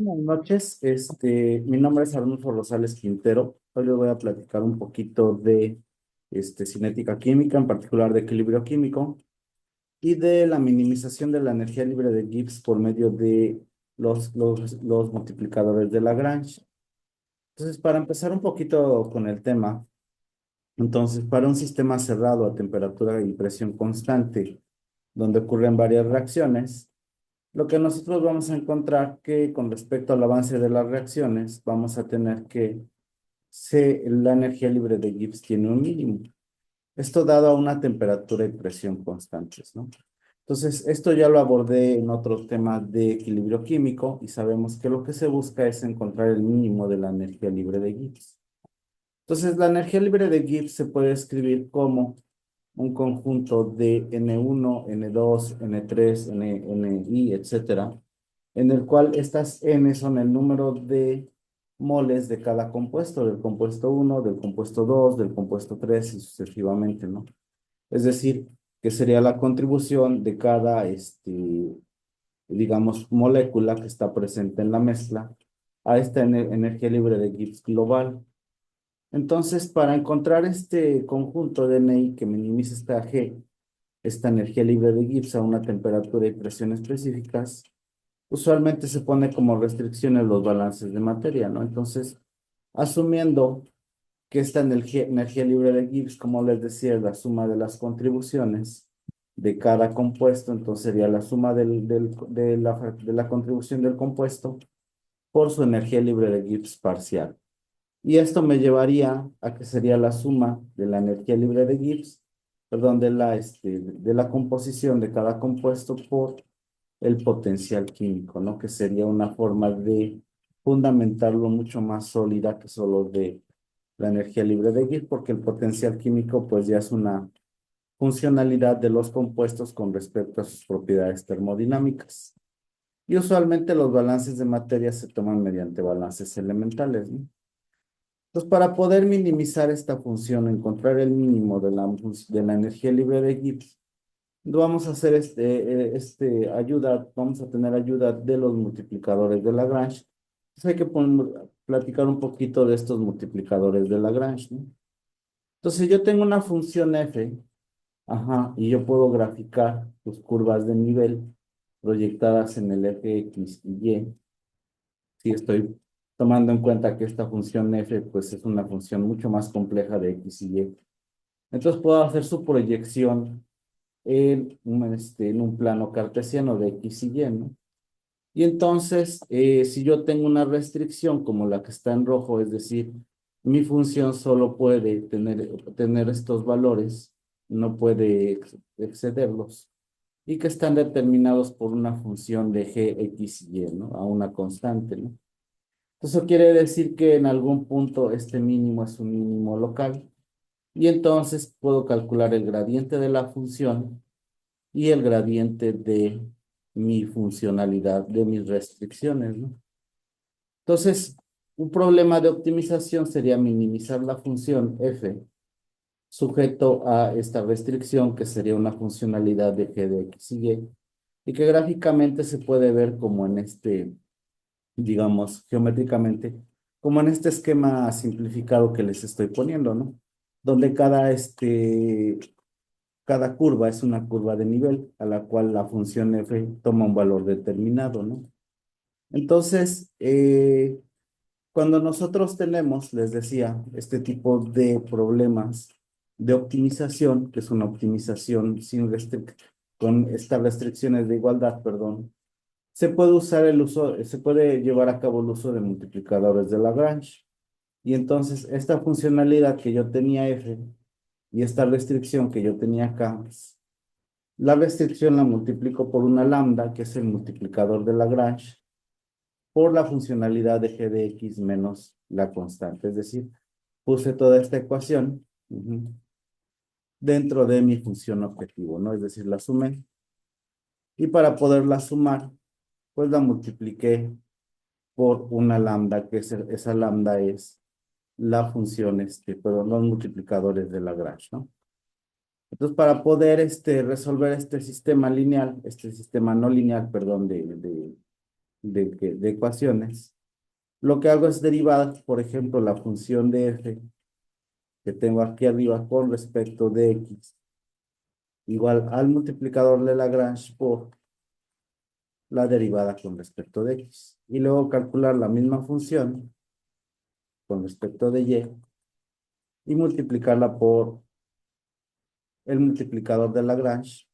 Buenas noches, mi nombre es Arnulfo Rosales Quintero. Hoy les voy a platicar un poquito de cinética química, en particular de equilibrio químico, y de la minimización de la energía libre de Gibbs por medio de los multiplicadores de Lagrange. Entonces, para empezar un poquito con el tema, entonces, para un sistema cerrado a temperatura y presión constante, donde ocurren varias reacciones, lo que nosotros vamos a encontrar que con respecto al avance de las reacciones, vamos a tener que la energía libre de Gibbs tiene un mínimo. Esto dado a una temperatura y presión constantes, ¿no? Entonces, esto ya lo abordé en otros temas de equilibrio químico y sabemos que lo que se busca es encontrar el mínimo de la energía libre de Gibbs. Entonces, la energía libre de Gibbs se puede escribir como un conjunto de N1, N2, N3, Ni, etcétera, en el cual estas N son el número de moles de cada compuesto, del compuesto uno, del compuesto 2, del compuesto 3 y sucesivamente, ¿no? Es decir, que sería la contribución de cada, digamos, molécula que está presente en la mezcla a esta energía libre de Gibbs global. Entonces, para encontrar este conjunto de Ni que minimiza esta G, esta energía libre de Gibbs a una temperatura y presión específicas, usualmente se pone como restricciones los balances de materia, ¿no? Entonces, asumiendo que esta energía libre de Gibbs, como les decía, es la suma de las contribuciones de cada compuesto, entonces sería la suma de la contribución del compuesto por su energía libre de Gibbs parcial. Y esto me llevaría a que sería la suma de la energía libre de Gibbs, perdón, de la composición de cada compuesto por el potencial químico, ¿no? Que sería una forma de fundamentarlo mucho más sólida que solo de la energía libre de Gibbs, porque el potencial químico pues ya es una funcionalidad de los compuestos con respecto a sus propiedades termodinámicas. Y usualmente los balances de materia se toman mediante balances elementales, ¿no? Entonces, para poder minimizar esta función, encontrar el mínimo de la energía libre de Gibbs, vamos a hacer vamos a tener ayuda de los multiplicadores de Lagrange. Entonces hay que platicar un poquito de estos multiplicadores de Lagrange, ¿no? Entonces yo tengo una función f, ajá, y yo puedo graficar sus curvas de nivel proyectadas en el eje X y Y. Si estoy tomando en cuenta que esta función f, pues es una función mucho más compleja de X y Y. Entonces puedo hacer su proyección en un plano cartesiano de X y Y, ¿no? Y entonces, si yo tengo una restricción como la que está en rojo, es decir, mi función solo puede tener estos valores, no puede excederlos, y que están determinados por una función de g, x y y, ¿no? A una constante, ¿no? Eso quiere decir que en algún punto este mínimo es un mínimo local, y entonces puedo calcular el gradiente de la función y el gradiente de mi funcionalidad, de mis restricciones, ¿no? Entonces, un problema de optimización sería minimizar la función f sujeto a esta restricción, que sería una funcionalidad de g de x y que gráficamente se puede ver como en digamos, geométricamente, como en este esquema simplificado que les estoy poniendo, ¿no? Donde cada curva es una curva de nivel a la cual la función f toma un valor determinado, ¿no? Entonces, cuando nosotros tenemos, les decía, este tipo de problemas de optimización, que es una optimización con estas restricciones de igualdad, perdón, se puede llevar a cabo el uso de multiplicadores de Lagrange. Y entonces, esta funcionalidad que yo tenía f y esta restricción que yo tenía acá, la restricción la multiplico por una lambda, que es el multiplicador de Lagrange, por la funcionalidad de g de x menos la constante. Es decir, puse toda esta ecuación dentro de mi función objetivo, ¿no? Es decir, la sumé. Y para poderla sumar, pues la multipliqué por una lambda, esa lambda es la función, perdón, los multiplicadores de Lagrange, ¿no? Entonces, para poder resolver este sistema lineal, este sistema no lineal, perdón, de ecuaciones, lo que hago es derivar, por ejemplo, la función de f que tengo aquí arriba con respecto de x, igual al multiplicador de Lagrange por la derivada con respecto de x. Y luego calcular la misma función con respecto de y multiplicarla por el multiplicador de Lagrange,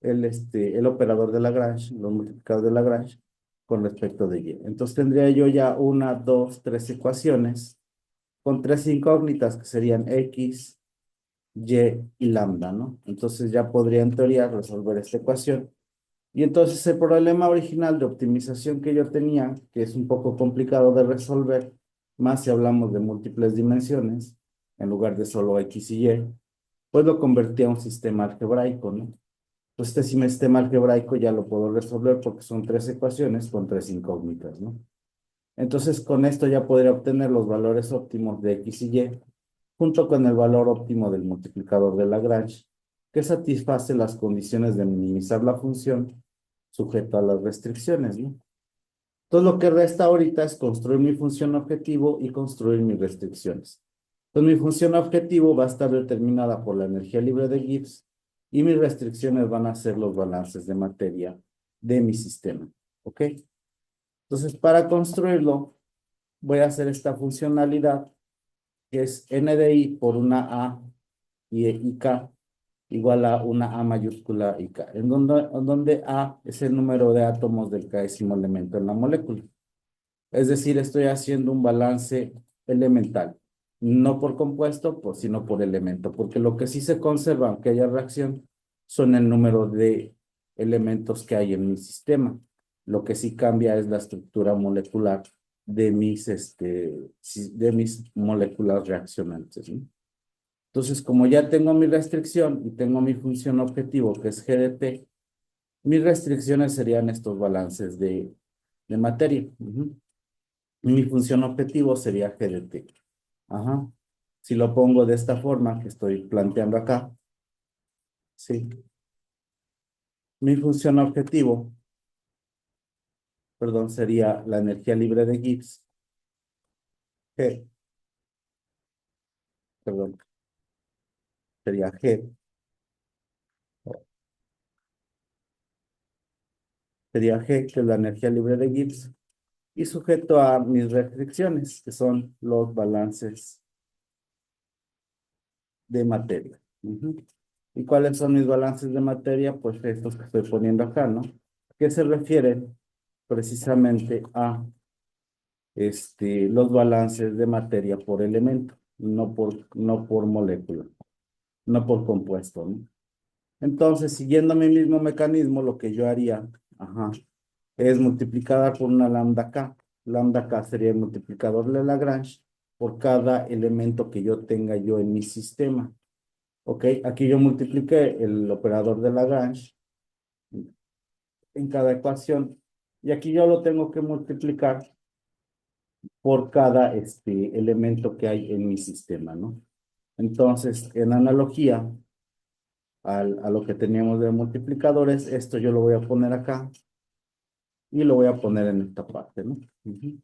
el operador de Lagrange, los multiplicadores de Lagrange con respecto de y. Entonces tendría yo ya una, dos, tres ecuaciones con tres incógnitas que serían x, y y lambda, ¿no? Entonces ya podría en teoría resolver esta ecuación. Y entonces el problema original de optimización que yo tenía, que es un poco complicado de resolver, más si hablamos de múltiples dimensiones, en lugar de solo x y y, pues lo convertí a un sistema algebraico, ¿no? Pues este sistema algebraico ya lo puedo resolver porque son tres ecuaciones con tres incógnitas, ¿no? Entonces con esto ya podría obtener los valores óptimos de x y y, junto con el valor óptimo del multiplicador de Lagrange, que satisface las condiciones de minimizar la función sujeto a las restricciones, ¿no? Entonces lo que resta ahorita es construir mi función objetivo y construir mis restricciones. Entonces mi función objetivo va a estar determinada por la energía libre de Gibbs y mis restricciones van a ser los balances de materia de mi sistema, ¿ok? Entonces para construirlo voy a hacer esta funcionalidad que es n de i por una a y k igual a una A mayúscula y K, en donde A es el número de átomos del késimo elemento en la molécula. Es decir, estoy haciendo un balance elemental, no por compuesto, pues, sino por elemento, porque lo que sí se conserva, aunque haya reacción, son el número de elementos que hay en mi sistema. Lo que sí cambia es la estructura molecular de mis moléculas reaccionantes, ¿no? Entonces, como ya tengo mi restricción y tengo mi función objetivo, que es G de T, mis restricciones serían estos balances de materia. Ujú. Y mi función objetivo sería G de T. Ajá. Si lo pongo de esta forma que estoy planteando acá, sí. Mi función objetivo, perdón, sería la energía libre de Gibbs, G, perdón, sería G, sería G, que es la energía libre de Gibbs, y sujeto a mis restricciones, que son los balances de materia. Ujú. ¿Y cuáles son mis balances de materia? Pues estos que estoy poniendo acá, ¿no? Que se refieren precisamente a los balances de materia por elemento, no por molécula, no por compuesto, ¿no? Entonces, siguiendo mi mismo mecanismo, lo que yo haría, ajá, es multiplicar por una lambda K. Lambda K sería el multiplicador de Lagrange por cada elemento que yo tenga yo en mi sistema. Ok, aquí yo multipliqué el operador de Lagrange en cada ecuación y aquí yo lo tengo que multiplicar por cada elemento que hay en mi sistema, ¿no? Entonces, en analogía a lo que teníamos de multiplicadores, esto yo lo voy a poner acá y lo voy a poner en esta parte, ¿no? Ujú.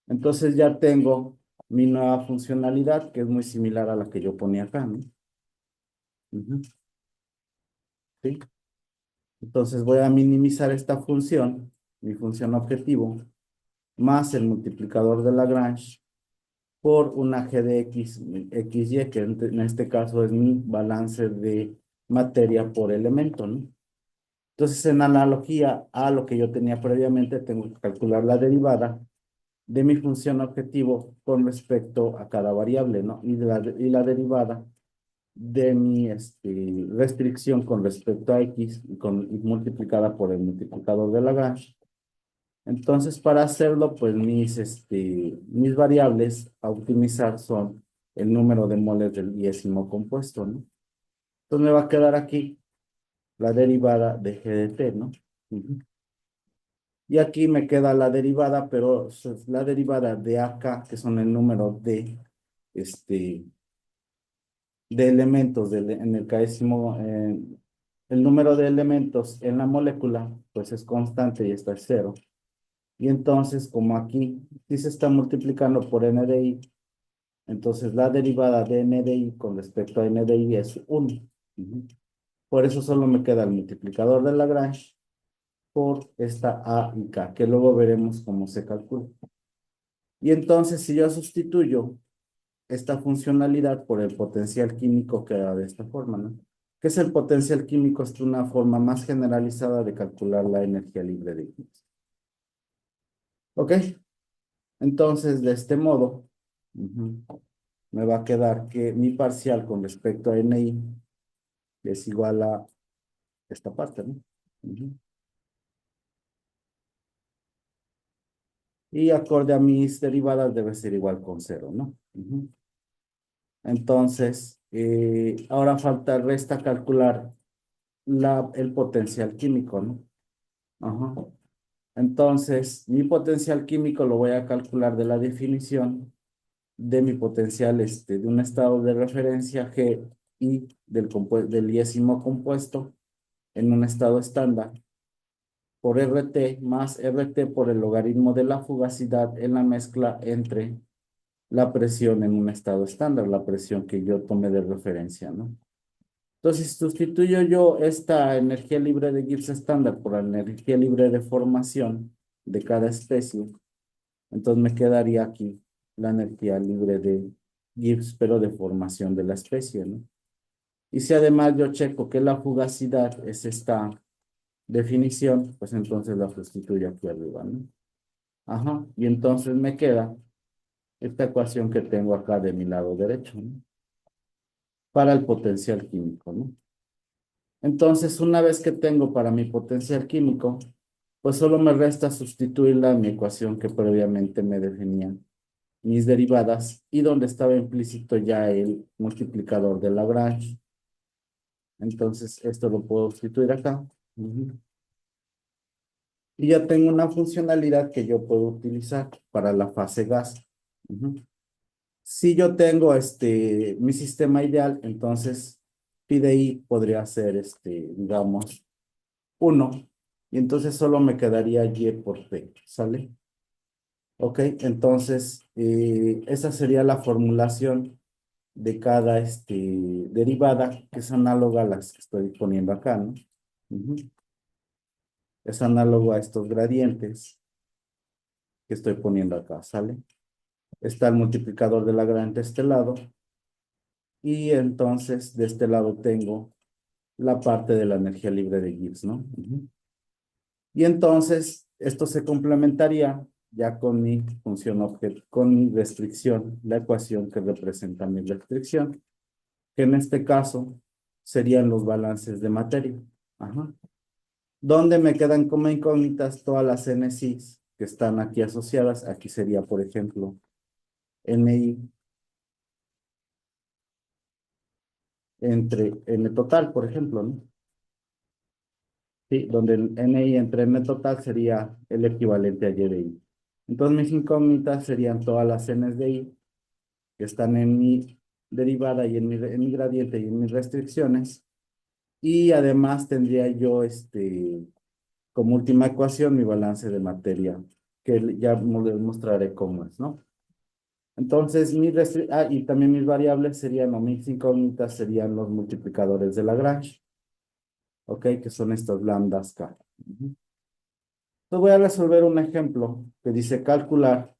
Entonces ya tengo mi nueva funcionalidad que es muy similar a la que yo ponía acá, ¿no? Ujú. ¿Sí? Entonces voy a minimizar esta función, mi función objetivo, más el multiplicador de Lagrange por una G de X, XY, que en este caso es mi balance de materia por elemento, ¿no? Entonces, en analogía a lo que yo tenía previamente, tengo que calcular la derivada de mi función objetivo con respecto a cada variable, ¿no? Y la derivada de mi restricción con respecto a X y multiplicada por el multiplicador de Lagrange. Entonces, para hacerlo, pues mis variables a optimizar son el número de moles del diésimo compuesto, ¿no? Entonces me va a quedar aquí la derivada de G de T, ¿no? Ujú. Y aquí me queda la derivada, pero es la derivada de AK, que son el número este, de elementos en el késimo el número de elementos en la molécula, pues es constante y está en cero. Y entonces, como aquí sí se está multiplicando por n de i, entonces la derivada de n de i con respecto a n de i es 1. Ujú. Por eso solo me queda el multiplicador de Lagrange por esta a y k, que luego veremos cómo se calcula. Y entonces, si yo sustituyo esta funcionalidad por el potencial químico, queda de esta forma, ¿no? ¿Qué es el potencial químico? Es una forma más generalizada de calcular la energía libre de Gibbs. ¿Ok? Entonces, de este modo, ujú, me va a quedar que mi parcial con respecto a NI es igual a esta parte, ¿no? Ujú. Y acorde a mis derivadas debe ser igual con cero, ¿no? Ujú. Entonces, ahora resta calcular el potencial químico, ¿no? Ajá. Entonces, mi potencial químico lo voy a calcular de la definición de mi potencial de un estado de referencia G y del diésimo compuesto en un estado estándar por RT más RT por el logaritmo de la fugacidad en la mezcla entre la presión en un estado estándar, la presión que yo tomé de referencia, ¿no? Entonces, sustituyo yo esta energía libre de Gibbs estándar por la energía libre de formación de cada especie. Entonces me quedaría aquí la energía libre de Gibbs, pero de formación de la especie, ¿no? Y si además yo checo que la fugacidad es esta definición, pues entonces la sustituyo aquí arriba, ¿no? Ajá, y entonces me queda esta ecuación que tengo acá de mi lado derecho, ¿no? Para el potencial químico, ¿no? Entonces, una vez que tengo para mi potencial químico, pues solo me resta sustituirla a mi ecuación que previamente me definía mis derivadas y donde estaba implícito ya el multiplicador de Lagrange. Entonces, esto lo puedo sustituir acá. Ujú. Y ya tengo una funcionalidad que yo puedo utilizar para la fase gas. Ujú. Si yo tengo mi sistema ideal, entonces PDI podría ser, digamos, 1. Y entonces solo me quedaría Y por P, ¿sale? Ok, entonces esa sería la formulación de cada derivada, que es análoga a las que estoy poniendo acá, ¿no? Ujú. Es análogo a estos gradientes que estoy poniendo acá, ¿sale? Está el multiplicador de Lagrange de este lado, y entonces de este lado tengo la parte de la energía libre de Gibbs, ¿no? Ujú. Y entonces esto se complementaría ya con mi función objeto, con mi restricción, la ecuación que representa mi restricción, que en este caso serían los balances de materia. Ajá. Donde me quedan como incógnitas todas las NCs que están aquí asociadas. Aquí sería, por ejemplo, NI entre N total, por ejemplo, ¿no? Sí, donde el NI entre N total sería el equivalente a Y de I. Entonces mis incógnitas serían todas las Ns de I que están en mi derivada y en mi gradiente y en mis restricciones. Y además tendría yo como última ecuación mi balance de materia, que ya les mostraré cómo es, ¿no? Entonces, y también mis variables serían, o mis incógnitas serían los multiplicadores de Lagrange, ¿ok? Que son estos lambdas K. Ujú. Entonces voy a resolver un ejemplo que dice calcular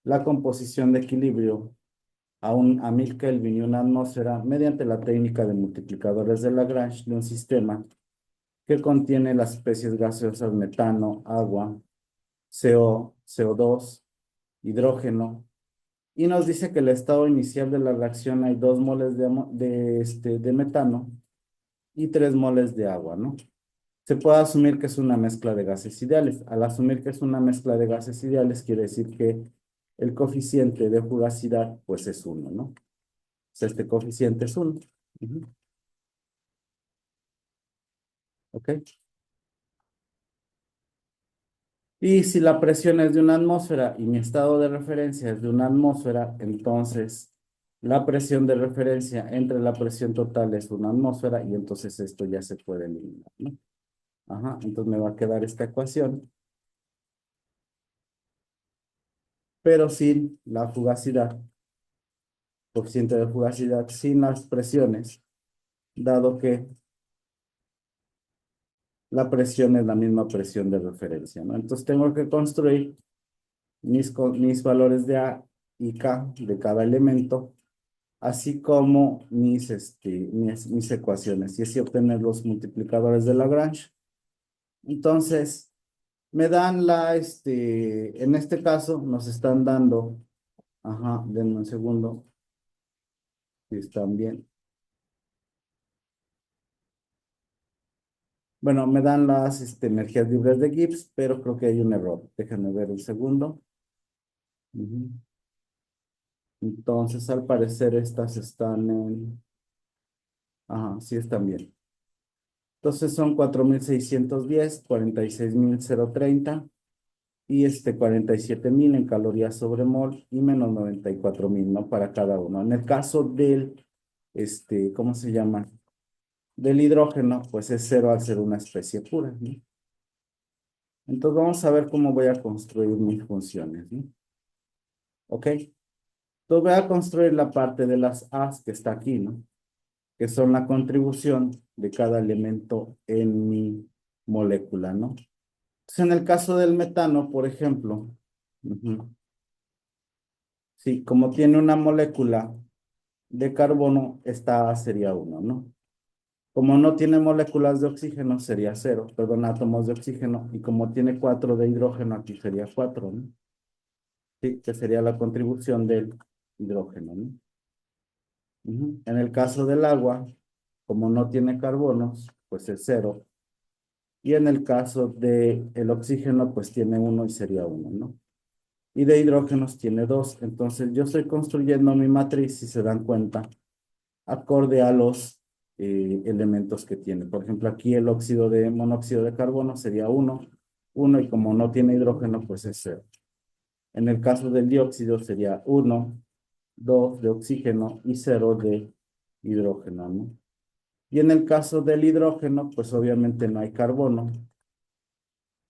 la composición de equilibrio a 1000 Kelvin y una atmósfera mediante la técnica de multiplicadores de Lagrange de un sistema que contiene las especies gaseosas metano, agua, CO2, hidrógeno, y nos dice que el estado inicial de la reacción hay 2 moles de metano y 3 moles de agua, ¿no? Se puede asumir que es una mezcla de gases ideales. Al asumir que es una mezcla de gases ideales, quiere decir que el coeficiente de fugacidad, pues es 1, ¿no? O sea, este coeficiente es 1. Ujú. ¿Ok? Y si la presión es de una atmósfera y mi estado de referencia es de una atmósfera, entonces la presión de referencia entre la presión total es una atmósfera y entonces esto ya se puede eliminar, ¿no? Ajá, entonces me va a quedar esta ecuación, pero sin la fugacidad, coeficiente de fugacidad, sin las presiones, dado que la presión es la misma presión de referencia, ¿no? Entonces tengo que construir mis valores de A y K de cada elemento, así como mis ecuaciones, y así obtener los multiplicadores de Lagrange. Entonces, me dan en este caso, nos están dando, ajá, denme un segundo, si están bien. Bueno, me dan las energías libres de Gibbs, pero creo que hay un error. Déjenme ver un segundo. Ujú. Entonces, al parecer, estas están en... Ajá, sí están bien. Entonces son 4.610, 46.030 y 47.000 en calorías sobre mol y menos 94.000, ¿no? Para cada uno. En el caso del, ¿cómo se llama? Del hidrógeno, pues es cero al ser una especie pura, ¿no? Entonces vamos a ver cómo voy a construir mis funciones, ¿no? ¿Ok? Entonces voy a construir la parte de las A's que está aquí, ¿no? Que son la contribución de cada elemento en mi molécula, ¿no? Entonces, en el caso del metano, por ejemplo, ujú, sí, como tiene una molécula de carbono, esta A sería uno, ¿no? Como no tiene moléculas de oxígeno, sería cero, perdón, átomos de oxígeno, y como tiene 4 de hidrógeno, aquí sería 4, ¿no? Sí, que sería la contribución del hidrógeno, ¿no? Ujú. En el caso del agua, como no tiene carbonos, pues es cero. Y en el caso del oxígeno, pues tiene uno y sería uno, ¿no? Y de hidrógenos tiene dos. Entonces yo estoy construyendo mi matriz, si se dan cuenta, acorde a los elementos que tiene. Por ejemplo, aquí el óxido de monóxido de carbono sería uno, y como no tiene hidrógeno, pues es cero. En el caso del dióxido sería uno, 2 de oxígeno y cero de hidrógeno, ¿no? Y en el caso del hidrógeno, pues obviamente no hay carbono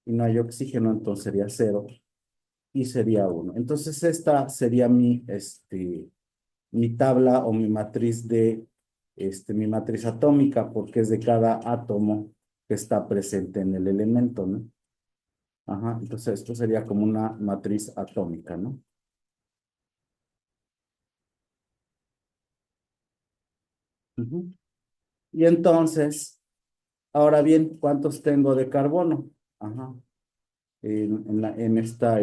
y no hay oxígeno, entonces sería cero y sería uno. Entonces esta sería mi tabla o mi matriz atómica, porque es de cada átomo que está presente en el elemento, ¿no? Ajá, entonces esto sería como una matriz atómica, ¿no? Ujú. Y entonces, ahora bien, ¿cuántos tengo de carbono? Ajá, en esta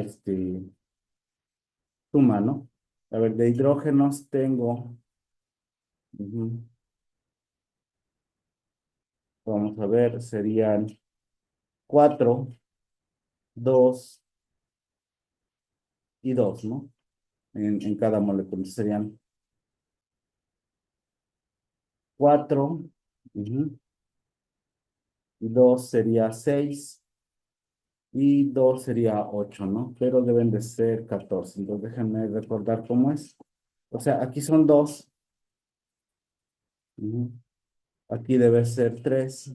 suma, ¿no? A ver, de hidrógenos tengo, ujú, vamos a ver, serían 4, 2 y 2, ¿no? En cada molécula. Entonces serían 4, y 2 sería 6 y 2 sería 8, ¿no? Pero deben de ser 14. Entonces déjenme recordar cómo es. O sea, aquí son 2. Aquí debe ser 3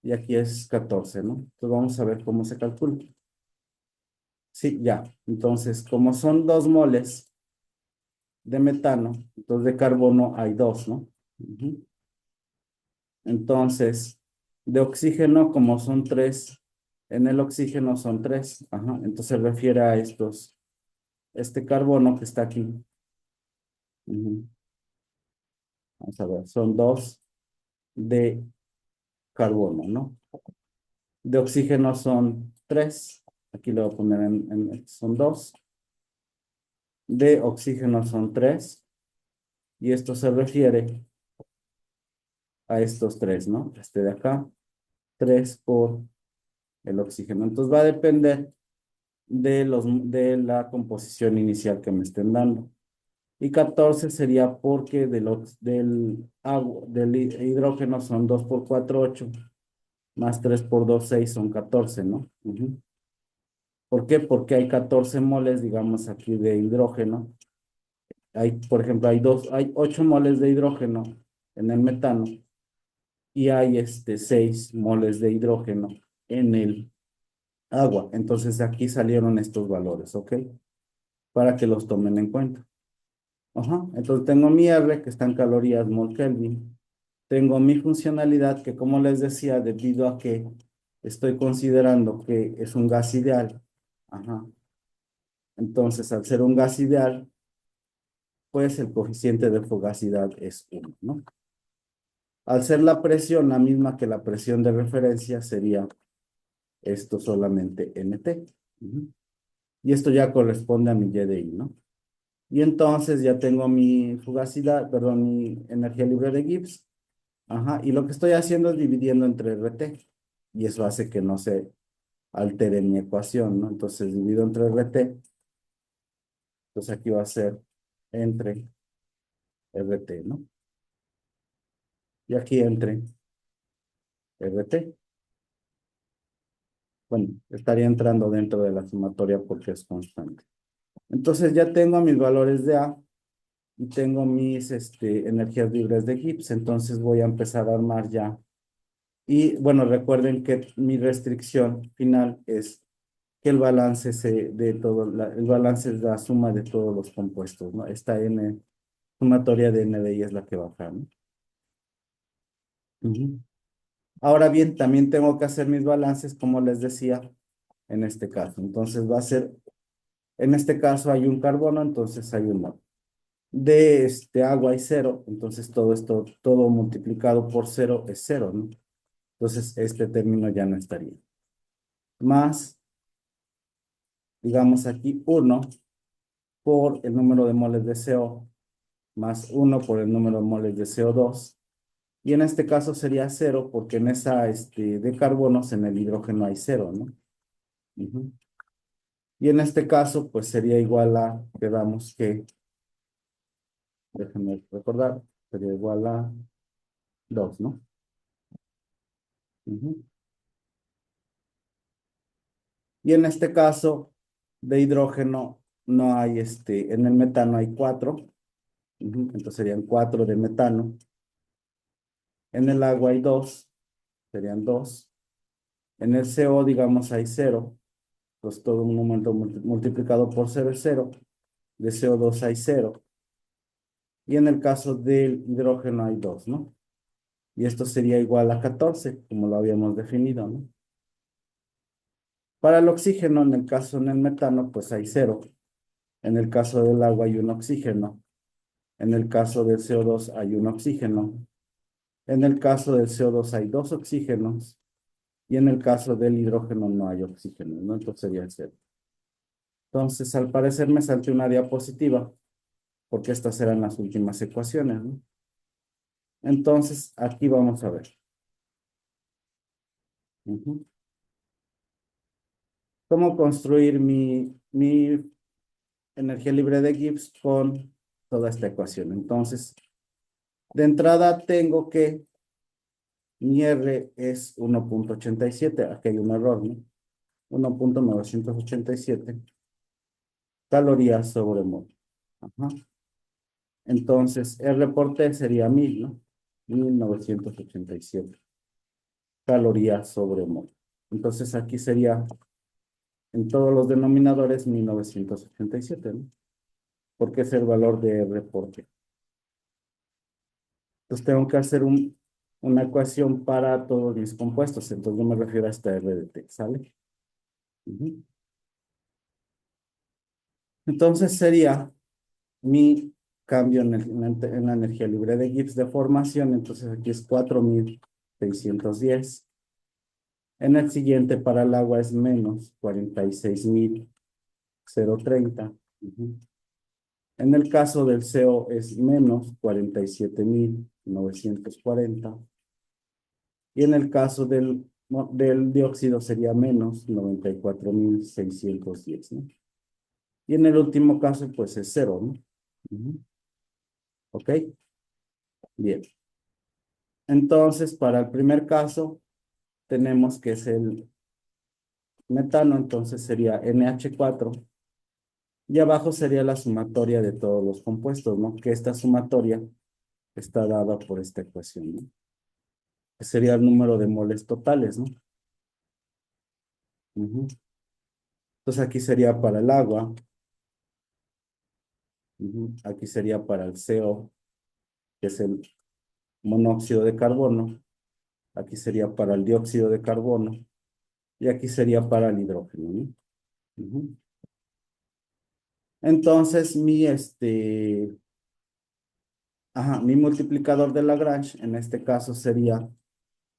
y aquí es 14, ¿no? Entonces vamos a ver cómo se calcula. Sí, ya. Entonces, como son 2 moles de metano, entonces de carbono hay 2, ¿no? Ujú. Entonces, de oxígeno, como son 3, en el oxígeno son 3. Ajá. Entonces se refiere a este carbono que está aquí. Ujú. Vamos a ver, son 2 de carbono, ¿no? De oxígeno son 3. Aquí lo voy a poner son 2. De oxígeno son 3. Y esto se refiere a estos 3, ¿no? Este de acá, 3 por el oxígeno. Entonces va a depender de la composición inicial que me estén dando. Y 14 sería porque del hidrógeno son 2 por 4 8, más 3 por 2 6 son 14, ¿no? Ujú. ¿Por qué? Porque hay 14 moles, digamos aquí, de hidrógeno Hay, por ejemplo, hay 8 moles de hidrógeno en el metano y hay 6 moles de hidrógeno en el agua. Entonces aquí salieron estos valores, ¿ok? Para que los tomen en cuenta. Ajá. Entonces tengo mi R, que está en calorías mol Kelvin. Tengo mi funcionalidad, que como les decía, debido a que estoy considerando que es un gas ideal. Ajá. Entonces, al ser un gas ideal, pues el coeficiente de fugacidad es 1, ¿no? Al ser la presión la misma que la presión de referencia, sería esto solamente NT. Ujú. Y esto ya corresponde a mi YDI, ¿no? Y entonces ya tengo mi fugacidad, perdón, mi energía libre de Gibbs. Ajá. Y lo que estoy haciendo es dividiendo entre RT. Y eso hace que no se altere mi ecuación, ¿no? Entonces divido entre RT. Entonces aquí va a ser entre RT, ¿no? Y aquí entre RT. Bueno, estaría entrando dentro de la sumatoria porque es constante. Entonces ya tengo mis valores de A y tengo mis energías libres de Gibbs. Entonces voy a empezar a armar ya. Y bueno, recuerden que mi restricción final es que el balance el balance es la suma de todos los compuestos, ¿no? Esta sumatoria de N de I es la que baja, ¿no? Ujú. Ahora bien, también tengo que hacer mis balances, como les decía, en este caso. Entonces va a ser, en este caso hay un carbono, entonces hay un mol. De agua hay cero, entonces todo esto, todo multiplicado por cero es cero, ¿no? Entonces este término ya no estaría. Más, digamos aquí, uno por el número de moles de CO, más uno por el número de moles de CO2. Y en este caso sería cero, porque en esa de carbonos en el hidrógeno hay cero, ¿no? Ujú. Y en este caso, pues sería igual a, quedamos que, déjenme recordar, sería igual a 2, ¿no? Ujú. Y en este caso de hidrógeno no hay, en el metano hay 4, entonces serían 4 de metano. En el agua hay 2, serían 2. En el CO, digamos, hay 0, pues todo un número multiplicado por 0 es 0. De CO2 hay 0. Y en el caso del hidrógeno hay 2, ¿no? Y esto sería igual a 14, como lo habíamos definido, ¿no? Para el oxígeno, en el caso en el metano, pues hay 0. En el caso del agua hay un oxígeno. En el caso del CO2 hay un oxígeno. En el caso del CO2 hay 2 oxígenos. Y en el caso del hidrógeno no hay oxígeno, ¿no? Entonces sería 0. Entonces, al parecer me salté una diapositiva, porque estas eran las últimas ecuaciones, ¿no? Entonces, aquí vamos a ver. Ujú. ¿Cómo construir mi energía libre de Gibbs con toda esta ecuación? Entonces, de entrada tengo que mi R es 1.87. Aquí hay un error, ¿no? 1.987 calorías sobre mol. Ajá. Entonces, R por T sería 1000, ¿no? 1987 calorías sobre mol. Entonces, aquí sería en todos los denominadores 1987, ¿no? Porque es el valor de R por T. Entonces, tengo que hacer una ecuación para todos mis compuestos. Entonces, yo me refiero a esta R de T, ¿sale? Ujú. Entonces, sería mi cambio en la energía libre de Gibbs de formación. Entonces, aquí es 4610. En el siguiente, para el agua, es menos 46,030. Ujú. En el caso del CO es menos 47,940. Y en el caso del dióxido sería menos 94,610, ¿no? Y en el último caso, pues es cero, ¿no? Ujú. ¿Ok? Bien. Entonces, para el primer caso, tenemos que es el metano, entonces sería NH4 Y abajo sería la sumatoria de todos los compuestos, ¿no? Que esta sumatoria está dada por esta ecuación, ¿no? Que sería el número de moles totales, ¿no? Ujú. Entonces aquí sería para el agua. Ujú. Aquí sería para el CO, que es el monóxido de carbono. Aquí sería para el dióxido de carbono. Y aquí sería para el hidrógeno, ¿no? Ujú. Entonces, mi multiplicador de Lagrange, en este caso sería,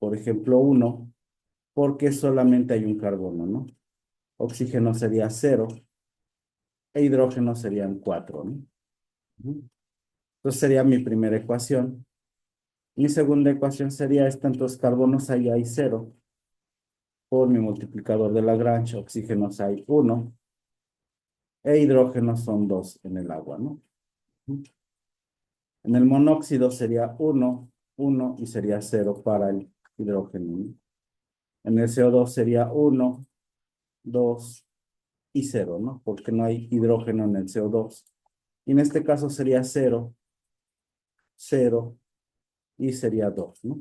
por ejemplo, 1, porque solamente hay un carbono, ¿no? Oxígeno sería 0 e hidrógeno serían 4, ¿no? Ujú. Entonces sería mi primera ecuación. Mi segunda ecuación sería esta, entonces carbonos ahí hay 0, por mi multiplicador de Lagrange, oxígenos hay 1, e hidrógenos son 2 en el agua, ¿no? Ujú. En el monóxido sería 1, 1 y sería 0 para el hidrógeno, ¿no? En el CO2 sería 1, 2 y 0, ¿no? Porque no hay hidrógeno en el CO2. Y en este caso sería 0, 0 y sería 2, ¿no?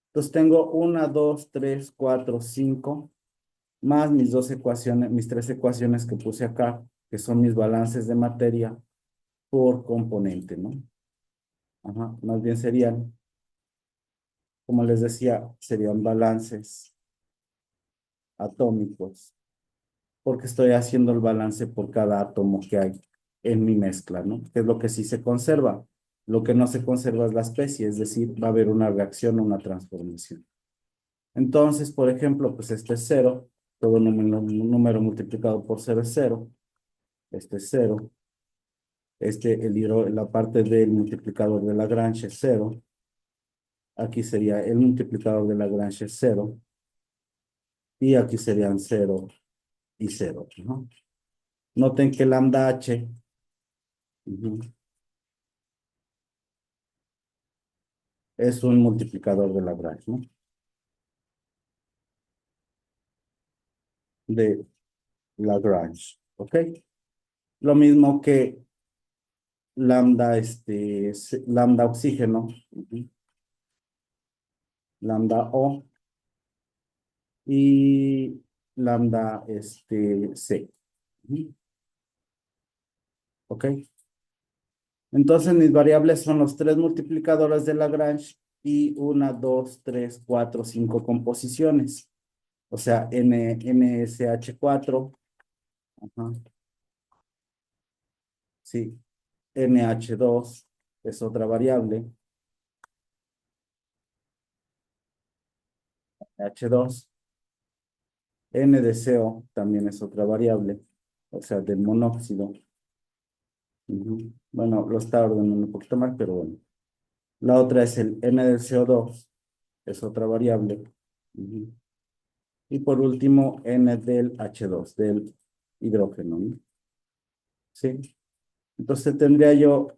Entonces tengo 1, 2, 3, 4, 5, más mis dos ecuaciones, mis tres ecuaciones que puse acá, que son mis balances de materia por componente, ¿no? Ajá, más bien serían, como les decía, serían balances atómicos, porque estoy haciendo el balance por cada átomo que hay en mi mezcla, ¿no? Que es lo que sí se conserva. Lo que no se conserva es la especie, es decir, va a haber una reacción o una transformación. Entonces, por ejemplo, pues este es 0, todo número multiplicado por 0 es 0, este es 0, la parte del multiplicador de Lagrange es 0, aquí sería el multiplicador de Lagrange es 0, y aquí serían 0 y 0, ¿no? Noten que lambda h, ujú, es un multiplicador de Lagrange, ¿no? De Lagrange, ¿ok? Lo mismo que lambda, lambda oxígeno, ujú, lambda O, y lambda, C, ujú, ¿ok? Entonces mis variables son los tres multiplicadores de Lagrange y una, dos, tres, cuatro, cinco composiciones. O sea, NSH4, ajá, sí, NH2 es otra variable, H2, N de CO también es otra variable, o sea, del monóxido. Ujú. Bueno, lo está ordenando un poquito mal, pero bueno. La otra es el N del CO2, es otra variable. Ujú. Y por último, N del H2, del hidrógeno, ¿no? ¿Sí? Entonces tendría yo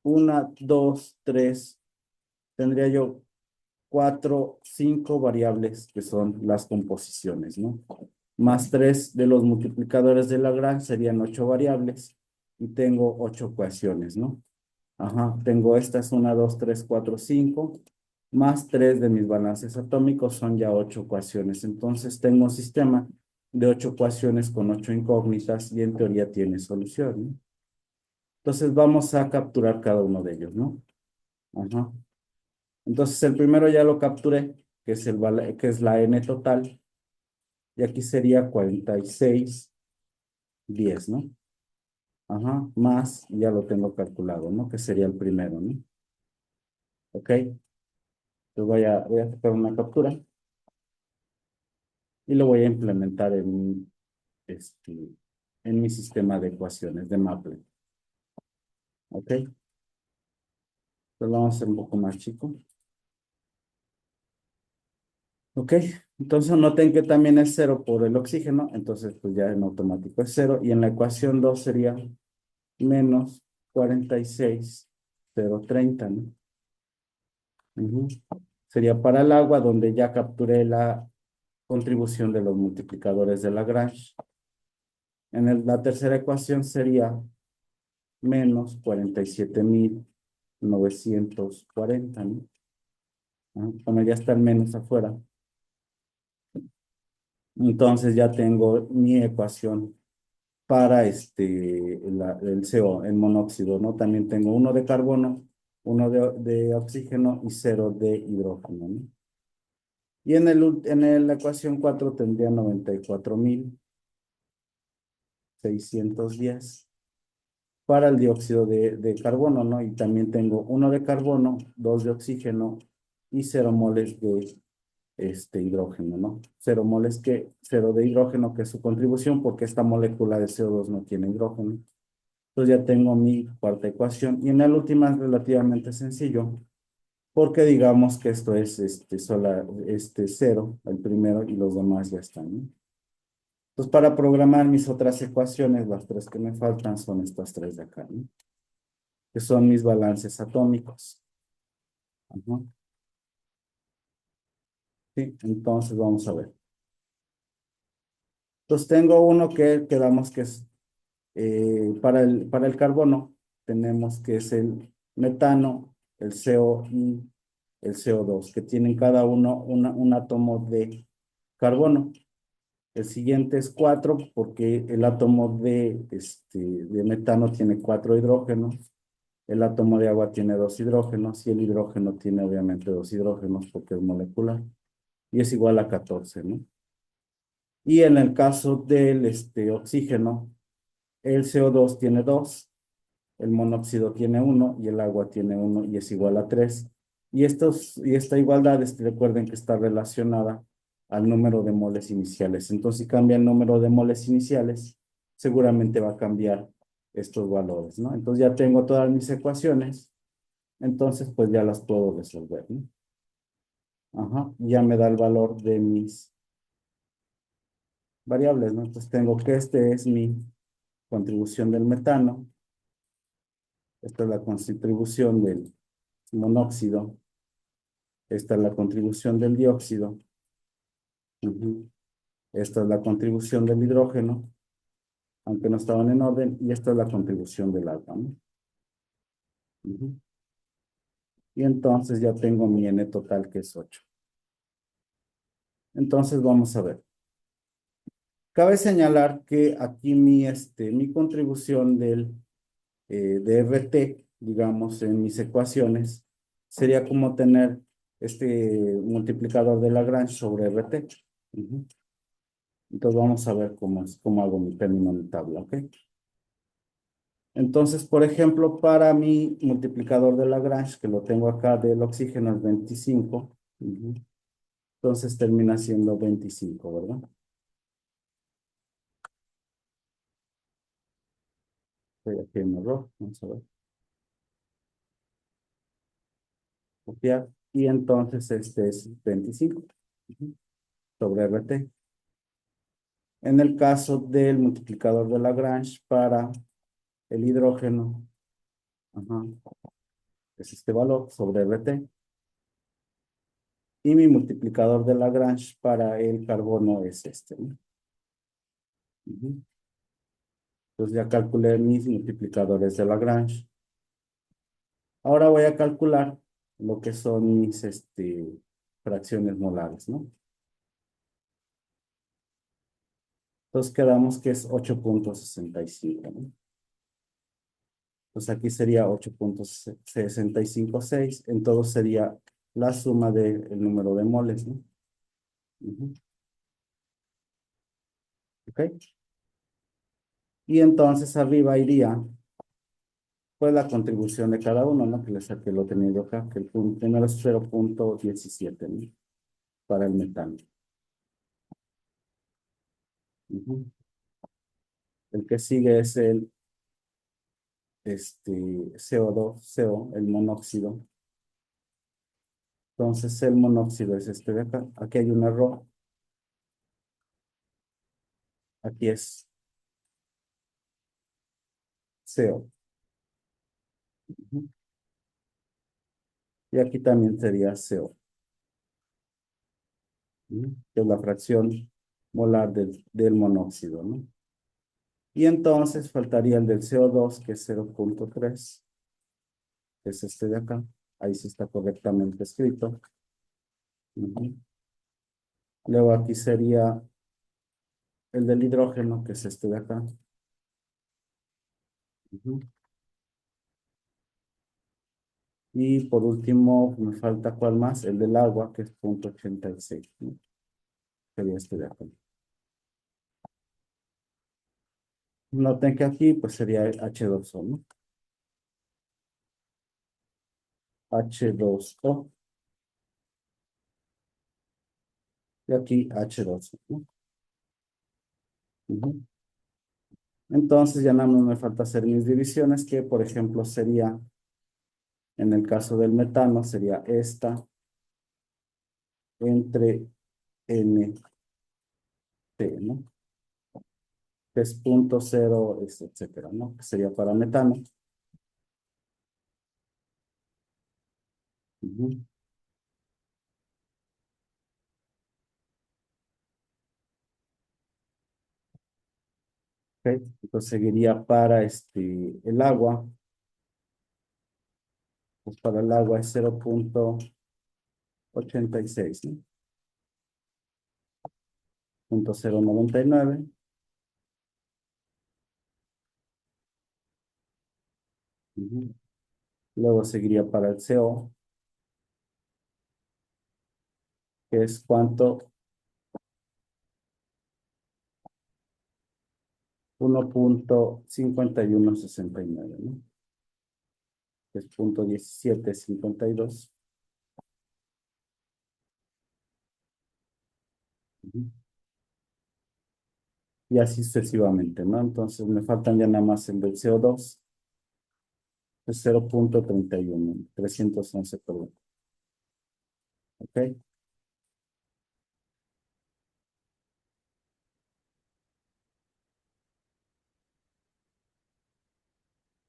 una, dos, tres, tendría yo cuatro, cinco variables que son las composiciones, ¿no? Más tres de los multiplicadores de Lagrange serían ocho variables y tengo ocho ecuaciones, ¿no? Ajá, tengo estas una, dos, tres, cuatro, cinco, más tres de mis balances atómicos son ya ocho ecuaciones. Entonces tengo un sistema de ocho ecuaciones con ocho incógnitas y en teoría tiene solución, ¿no? Entonces vamos a capturar cada uno de ellos, ¿no? Ajá. Entonces el primero ya lo capturé, que es, que es la n total, y aquí sería 46, 10, ¿no? Ajá, más, ya lo tengo calculado, ¿no? Que sería el primero, ¿no? ¿Ok? Entonces voy a sacar una captura y lo voy a implementar este, en mi sistema de ecuaciones de Maple. ¿Ok? Entonces lo vamos a hacer un poco más chico. ¿Ok? Entonces noten que también es cero por el oxígeno, entonces pues ya en automático es cero, y en la ecuación 2 sería menos 46,030, ¿no? Ujú. Sería para el agua, donde ya capturé la contribución de los multiplicadores de Lagrange. La tercera ecuación sería menos 47.940, ¿no? Como ya está el menos afuera. Entonces ya tengo mi ecuación para el CO, el monóxido, ¿no? También tengo uno de carbono, uno de oxígeno y cero de hidrógeno, ¿no? Y la ecuación 4 tendría 94.610 para el dióxido de carbono, ¿no? Y también tengo uno de carbono, dos de oxígeno y 0 moles de hidrógeno, ¿no? 0 moles cero de hidrógeno, que es su contribución, porque esta molécula de CO2 no tiene hidrógeno. Entonces ya tengo mi cuarta ecuación. Y en la última es relativamente sencillo, porque digamos que esto es cero, el primero, y los demás ya están, ¿no? Entonces, para programar mis otras ecuaciones, las tres que me faltan son estas tres de acá, ¿no? Que son mis balances atómicos. Ajá. Sí, entonces vamos a ver. Entonces tengo uno que quedamos que es para el carbono, tenemos que es el metano, el CO y el CO2, que tienen cada uno un átomo de carbono. El siguiente es 4, porque el átomo de metano tiene 4 hidrógenos, el átomo de agua tiene 2 hidrógenos y el hidrógeno tiene obviamente 2 hidrógenos porque es molecular y es igual a 14, ¿no? Y en el caso del oxígeno, el CO2 tiene 2, el monóxido tiene 1 y el agua tiene 1 y es igual a 3. Y esta igualdad, recuerden que está relacionada al número de moles iniciales. Entonces, si cambia el número de moles iniciales, seguramente va a cambiar estos valores, ¿no? Entonces ya tengo todas mis ecuaciones, entonces pues ya las puedo resolver, ¿no? Ajá, ya me da el valor de mis variables, ¿no? Entonces tengo que este es mi contribución del metano, esta es la contribución del monóxido, esta es la contribución del dióxido, ujú, esta es la contribución del hidrógeno, aunque no estaban en orden, y esta es la contribución del agua, ¿no? Ujú. Y entonces ya tengo mi N total, que es 8. Entonces vamos a ver. Cabe señalar que aquí mi contribución de RT, digamos, en mis ecuaciones, sería como tener este multiplicador de Lagrange sobre RT. Ujú. Entonces vamos a ver cómo hago mi término en tabla, ¿ok? Entonces, por ejemplo, para mi multiplicador de Lagrange, que lo tengo acá del oxígeno, es 25. Ujú. Entonces termina siendo 25, ¿verdad? Estoy aquí en error. Vamos a ver. Copiar. Y entonces este es 25. Ujú. Sobre RT. En el caso del multiplicador de Lagrange para el hidrógeno, ajá, es este valor sobre RT. Y mi multiplicador de Lagrange para el carbono es este, ¿no? Ujú. Entonces ya calculé mis multiplicadores de Lagrange. Ahora voy a calcular lo que son mis fracciones molares, ¿no? Entonces quedamos que es 8.65, ¿no? Entonces aquí sería 8.656. Entonces sería la suma del número de moles, ¿no? Ujú. ¿Ok? Y entonces arriba iría, pues, la contribución de cada uno, ¿no? Que le saqué lo tenido acá, que el punto primero es 0.17, ¿no? Para el metano. Ujú. El que sigue es el CO2, CO, el monóxido. Entonces el monóxido es este de acá. Aquí hay un error. Aquí es CO. Ujú. Y aquí también sería CO. Ujú. Que es la fracción molar del monóxido, ¿no? Y entonces faltaría el del CO2, que es 0.3, que es este de acá. Ahí sí está correctamente escrito. Ujú. Luego aquí sería el del hidrógeno, que es este de acá. Ujú. Y por último, me falta cuál más, el del agua, que es 0.86, ¿no? Sería este de acá. Noten que aquí pues sería H2O, ¿no? H2O. Y aquí H2O, ¿no? Ujú. Entonces ya nada más me falta hacer mis divisiones, que por ejemplo sería, en el caso del metano, sería esta entre NT, ¿no? Que es 0.0, etcétera, ¿no? Que sería para metano. Ujú. Ok. Entonces seguiría para el agua. Pues para el agua es 0.86, ¿no? 0.099. Ujú. Luego seguiría para el CO, que es cuánto, 1.5169, ¿no? Que es 0.1752. Ujú. Y así sucesivamente, ¿no? Entonces me faltan ya nada más el del CO2, es 0.31, 311, perdón. ¿Ok?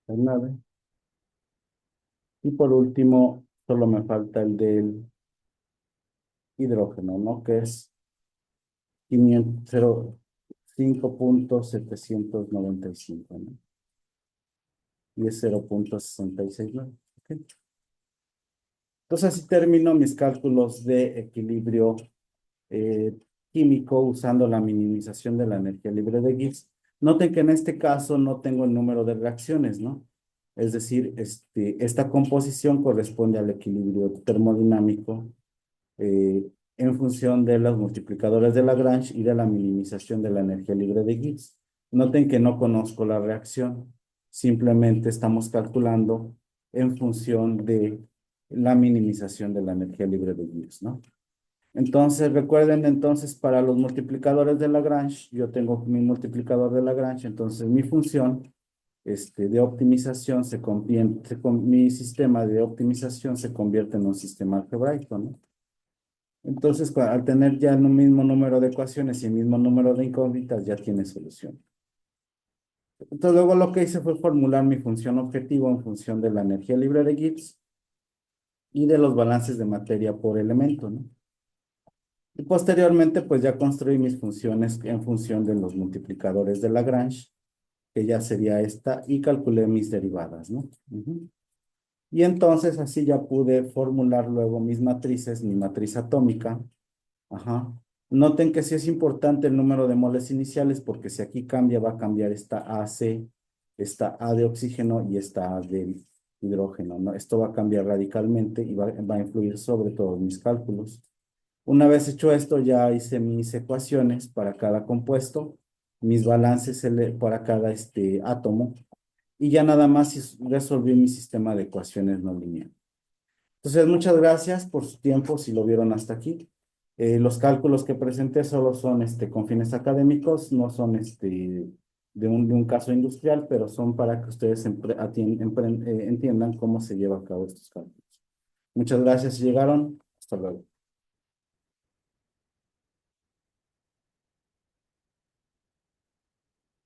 9. Y por último, solo me falta el del hidrógeno, ¿no? Que es 5.795, ¿no? Y es 0.669. ¿Ok? Entonces así termino mis cálculos de equilibrio eh, químico usando la minimización de la energía libre de Gibbs. Noten que en este caso no tengo el número de reacciones, ¿no? Es decir, esta composición corresponde al equilibrio termodinámico en función de los multiplicadores de Lagrange y de la minimización de la energía libre de Gibbs. Noten que no conozco la reacción, simplemente estamos calculando en función de la minimización de la energía libre de Gibbs, ¿no? Entonces, recuerden entonces para los multiplicadores de Lagrange, yo tengo mi multiplicador de Lagrange, entonces mi función de optimización mi sistema de optimización se convierte en un sistema algebraico, ¿no? Entonces, al tener ya un mismo número de ecuaciones y el mismo número de incógnitas, ya tiene solución. Entonces, luego lo que hice fue formular mi función objetivo en función de la energía libre de Gibbs y de los balances de materia por elemento, ¿no? Y posteriormente, pues ya construí mis funciones en función de los multiplicadores de Lagrange, que ya sería esta, y calculé mis derivadas, ¿no? Ujú. Y entonces así ya pude formular luego mis matrices, mi matriz atómica. Ajá. Noten que sí es importante el número de moles iniciales, porque si aquí cambia, va a cambiar esta AC, esta A de oxígeno y esta A de hidrógeno, ¿no? Esto va a cambiar radicalmente y va a influir sobre todos mis cálculos. Una vez hecho esto, ya hice mis ecuaciones para cada compuesto, mis balances para cada átomo, y ya nada más resolví mi sistema de ecuaciones no lineales. Entonces, muchas gracias por su tiempo, si lo vieron hasta aquí. Los cálculos que presenté solo son con fines académicos, no son de un caso industrial, pero son para que ustedes entiendan cómo se lleva a cabo estos cálculos. Muchas gracias si llegaron. Hasta luego.